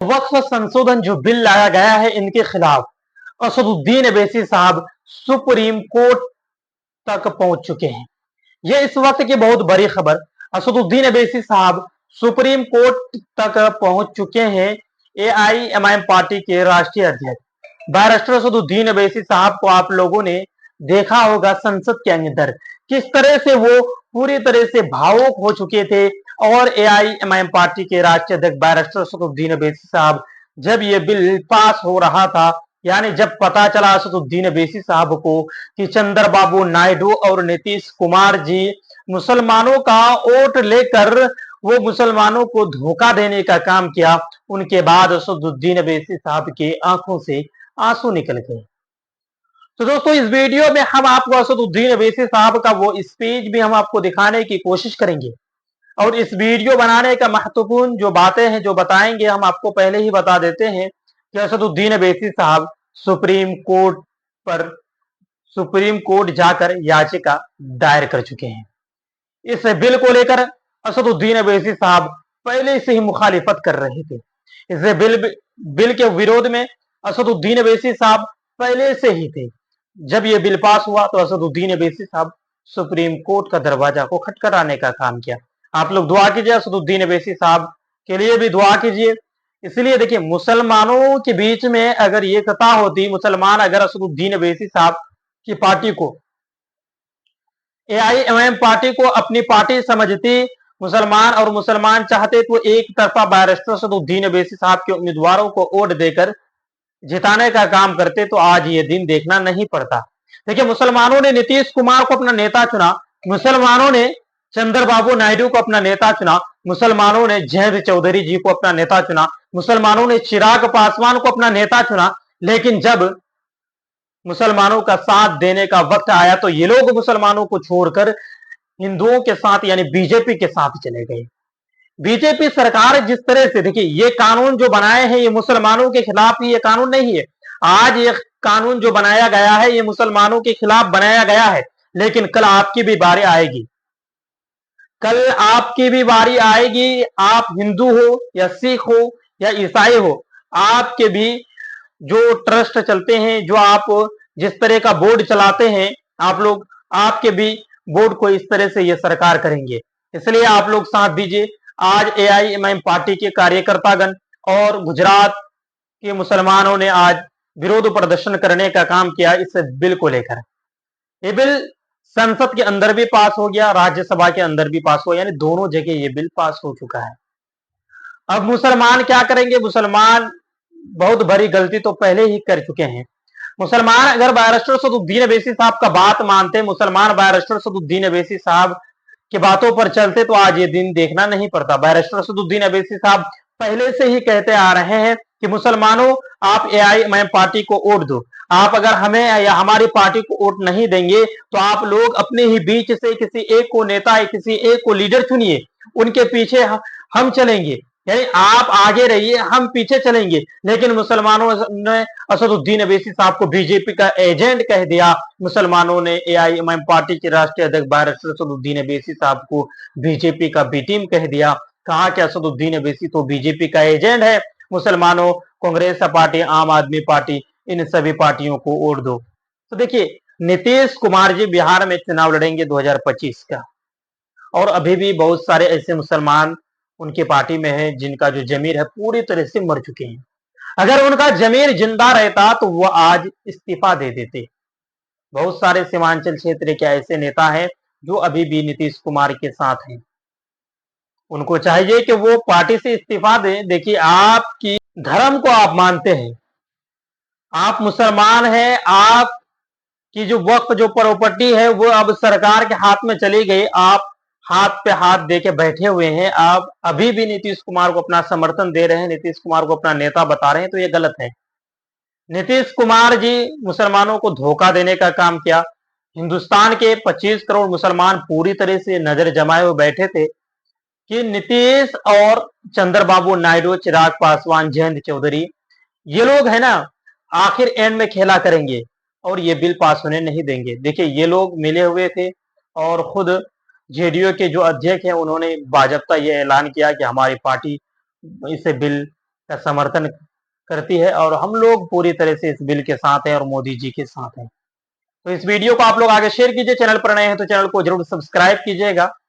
वक्फ संशोधन जो बिल लाया गया है इनके खिलाफ असदुद्दीन अवैसी साहब सुप्रीम कोर्ट तक पहुंच चुके हैं। यह इस वक्त की बहुत बड़ी खबर। असदुद्दीन अवैसी साहब सुप्रीम कोर्ट तक पहुंच चुके हैं। एआईएमआईएम पार्टी के राष्ट्रीय अध्यक्ष बैरिस्टर असदुद्दीन अवैसी साहब को आप लोगों ने देखा होगा संसद के अंदर किस तरह से वो पूरी तरह से भावुक हो चुके थे। और एआईएमआईएम पार्टी के राष्ट्रीय अध्यक्ष बैरिस्टर असदुद्दीन अवैसी साहब जब ये बिल पास हो रहा था, यानी जब पता चला असदुद्दीन अवैसी साहब को कि चंद्रबाबू नायडू और नीतीश कुमार जी मुसलमानों का वोट लेकर वो मुसलमानों को धोखा देने का काम किया, उनके बाद असदुद्दीन अवैसी साहब के आंखों से आंसू निकल गए। तो दोस्तों इस वीडियो में हम आपको असदुद्दीन अवैसी साहब का वो स्पीच भी हम आपको दिखाने की कोशिश करेंगे। और इस वीडियो बनाने का महत्वपूर्ण जो बातें हैं जो बताएंगे हम आपको पहले ही बता देते हैं कि असदुद्दीन अवैसी साहब सुप्रीम कोर्ट पर सुप्रीम कोर्ट जाकर याचिका दायर कर चुके हैं। इस बिल को लेकर असदुद्दीन अवैसी साहब पहले से ही मुखालिफत कर रहे थे। इस बिल के विरोध में असदुद्दीन अवैसी साहब पहले से ही थे। जब यह बिल पास हुआ तो असदुद्दीन अवैसी साहब सुप्रीम कोर्ट का दरवाजा को खटखटाने का काम किया। आप लोग दुआ कीजिए, असदुद्दीन अवैसी साहब के लिए भी दुआ कीजिए। इसलिए देखिए, मुसलमानों के बीच में अगर ये कथा होती, मुसलमान अगर असदुद्दीन अवैसी साहब की पार्टी को, एआईएमआईएम पार्टी को अपनी पार्टी समझती, मुसलमान और मुसलमान चाहते तो एक तरफा बैरिस्टर असदुद्दीन अवैसी साहब के उम्मीदवारों को वोट देकर जिताने का काम करते तो आज ये दिन देखना नहीं पड़ता। देखिए, मुसलमानों ने नीतीश कुमार को अपना नेता चुना, मुसलमानों ने चंद्रबाबू नायडू को अपना नेता चुना, मुसलमानों ने जयंत चौधरी जी को अपना नेता चुना, मुसलमानों ने चिराग पासवान को अपना नेता चुना। लेकिन जब मुसलमानों का साथ देने का वक्त आया तो ये लोग मुसलमानों को छोड़कर हिंदुओं के साथ यानी बीजेपी के साथ चले गए। बीजेपी सरकार जिस तरह से, देखिए, ये कानून जो बनाए हैं ये मुसलमानों के खिलाफ ही ये कानून नहीं है। आज ये कानून जो बनाया गया है ये मुसलमानों के खिलाफ बनाया गया है। लेकिन कल आपकी भी बारी आएगी, कल आपकी भी बारी आएगी। आप हिंदू हो या सिख हो या ईसाई हो, आपके भी जो ट्रस्ट चलते हैं, जो आप जिस तरह का बोर्ड चलाते हैं, आप लोग, आपके भी बोर्ड को इस तरह से ये सरकार करेंगे। इसलिए आप लोग साथ दीजिए। आज एआईएमआईएम पार्टी के कार्यकर्तागण और गुजरात के मुसलमानों ने आज विरोध प्रदर्शन करने का काम किया इस बिल को लेकर। ये बिल संसद के अंदर भी पास हो गया, राज्यसभा के अंदर भी पास हो, यानी दोनों जगह ये बिल पास हो चुका है। अब मुसलमान क्या करेंगे? मुसलमान बहुत बड़ी गलती तो पहले ही कर चुके हैं। मुसलमान अगर बैरिस्टर असदुद्दीन अवैसी साहब का बात मानते, मुसलमान बैरिस्टर असदुद्दीन अवैसी साहब की बातों पर चलते तो आज ये दिन देखना नहीं पड़ता। बैरिस्टर असदुद्दीन अवैसी साहब पहले से ही कहते आ रहे हैं कि मुसलमानों, आप एआईएमआईएम पार्टी को वोट दो। आप अगर हमें या हमारी पार्टी को वोट नहीं देंगे तो आप लोग अपने ही बीच से किसी एक को नेता या किसी एक को लीडर चुनिए, उनके पीछे हम चलेंगे, यानी आप आगे रहिए, हम पीछे चलेंगे। लेकिन मुसलमानों ने असदुद्दीन अवैसी साहब को बीजेपी का एजेंट कह दिया। मुसलमानों ने एआईएमआईएम पार्टी के राष्ट्रीय अध्यक्ष बैरिस्टर असदुद्दीन अवैसी साहब को बीजेपी का बी टीम कह दिया। कहा कि असदुद्दीन अवैसी तो बीजेपी का एजेंट है। मुसलमानों, कांग्रेस पार्टी, आम आदमी पार्टी, इन सभी पार्टियों को वोट दो। तो देखिए, नीतीश कुमार जी बिहार में चुनाव लड़ेंगे 2025 का, और अभी भी बहुत सारे ऐसे मुसलमान उनकी पार्टी में है जिनका जो जमीर है पूरी तरह से मर चुके हैं। अगर उनका जमीर जिंदा रहता तो वो आज इस्तीफा दे देते। बहुत सारे सीमांचल क्षेत्र के ऐसे नेता हैं जो अभी भी नीतीश कुमार के साथ हैं। उनको चाहिए कि वो पार्टी से इस्तीफा दें। देखिए, आपकी धर्म को आप मानते हैं, आप मुसलमान हैं, आपकी जो वक्फ जो प्रॉपर्टी है वो अब सरकार के हाथ में चली गई, आप हाथ पे हाथ दे के बैठे हुए हैं। आप अभी भी नीतीश कुमार को अपना समर्थन दे रहे हैं, नीतीश कुमार को अपना नेता बता रहे हैं, तो ये गलत है। नीतीश कुमार जी मुसलमानों को धोखा देने का काम किया। हिंदुस्तान के 25 करोड़ मुसलमान पूरी तरह से नजर जमाए हुए बैठे थे कि नीतीश और चंद्रबाबू नायडू, चिराग पासवान, जयंत चौधरी, ये लोग है ना, आखिर एंड में खेला करेंगे और ये बिल पास होने नहीं देंगे। देखिए, ये लोग मिले हुए थे और खुद जेडीयू के जो अध्यक्ष हैं उन्होंने बाजब्ता ये ऐलान किया कि हमारी पार्टी इसे बिल का समर्थन करती है और हम लोग पूरी तरह से इस बिल के साथ हैं और मोदी जी के साथ हैं। तो इस वीडियो को आप लोग आगे शेयर कीजिए, चैनल पर नए हैं तो चैनल को जरूर सब्सक्राइब कीजिएगा।